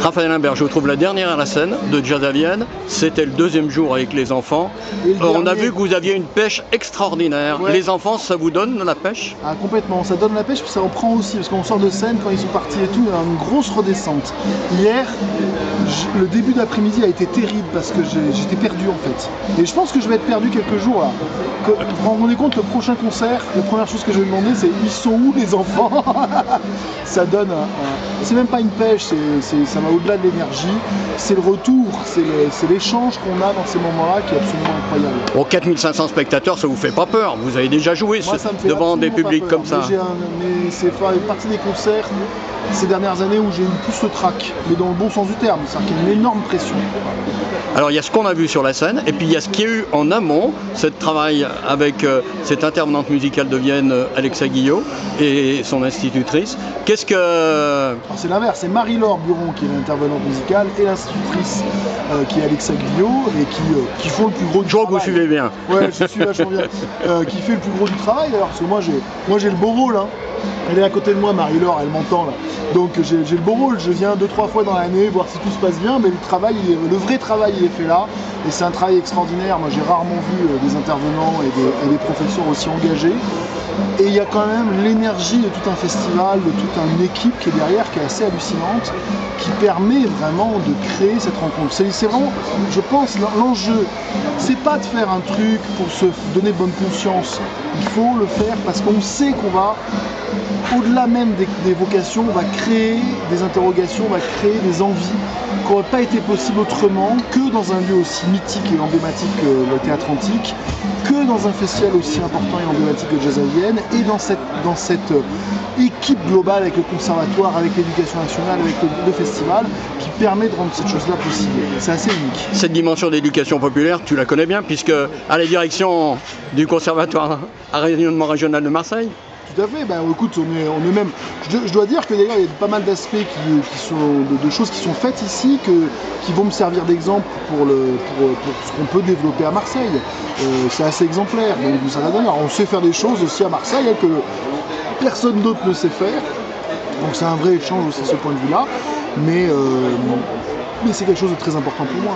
Raphaël Imbert, je vous trouve la dernière à la scène de Jazz à Vienne. C'était le deuxième jour avec les enfants. On a vu que vous aviez une pêche extraordinaire. Ouais. Les enfants, ça vous donne la pêche? Ah, complètement, ça donne la pêche, puis ça reprend aussi, parce qu'on sort de scène, quand ils sont partis et tout, il y a une grosse redescente. Hier, le début d'après-midi a été terrible, parce que j'étais perdu en fait. Et je pense que je vais être perdu quelques jours là. Vous vous rendez compte, le prochain concert, la première chose que je vais demander, c'est ils sont où les enfants? Ça donne c'est même pas une pêche, ça va au-delà de l'énergie, c'est le retour, c'est l'échange qu'on a dans ces moments-là qui est absolument incroyable. Bon, 4500 spectateurs, ça vous fait pas peur? Vous avez déjà joué Moi, ça me fait devant des absolument publics pas peur. comme ça? Mais c'est fait partie des concerts ces dernières années où j'ai eu plus le trac, mais dans le bon sens du terme, c'est-à-dire qu'il y a une énorme pression. Alors il y a ce qu'on a vu sur la scène, et puis il y a ce qu'il y a eu en amont, ce travail avec cette intervenante musicale de Vienne, Alexa Guillot, et son institutrice. Qu'est-ce que... Alors, c'est l'inverse, c'est Marie-Laure Buron qui est l'intervenante musicale et l'institutrice qui est Alexa Guillot et qui font le plus gros du Je vois que vous travail. suivez bien. Ouais, je suis vachement bien. Qui fait le plus gros du travail d'ailleurs, parce que moi j'ai le beau rôle. Hein. Elle est à côté de moi, Marie-Laure, elle m'entend là. Donc j'ai le beau rôle, je viens 2-3 fois dans l'année voir si tout se passe bien, mais le vrai travail il est fait là. Et c'est un travail extraordinaire. Moi j'ai rarement vu des intervenants et des professeurs aussi engagés. Et il y a quand même l'énergie de tout un festival, de toute une équipe qui est derrière, qui est assez hallucinante, qui permet vraiment de créer cette rencontre. C'est vraiment, je pense, l'enjeu, c'est pas de faire un truc pour se donner bonne conscience. Il faut le faire parce qu'on sait qu'on va, au-delà même des vocations, on va créer des interrogations, on va créer des envies qui n'auraient pas été possibles autrement que dans un lieu aussi mythique et emblématique que le Théâtre Antique, que dans un festival aussi important et emblématique que Jazz à Vienne, et dans cette équipe globale avec le conservatoire, avec l'éducation nationale, avec le festival, qui permet de rendre cette chose-là possible. C'est assez unique. Cette dimension d'éducation populaire, tu la connais bien, puisque à la direction du conservatoire à rayonnement régional de Marseille. Tout à fait, ben écoute, on est même. Je dois dire que d'ailleurs il y a pas mal d'aspects qui sont de choses qui sont faites ici qui vont me servir d'exemple pour ce qu'on peut développer à Marseille. C'est assez exemplaire. Donc ça va donner. On sait faire des choses aussi à Marseille que personne d'autre ne sait faire. Donc c'est un vrai échange aussi ce point de vue-là. Mais c'est quelque chose de très important pour moi.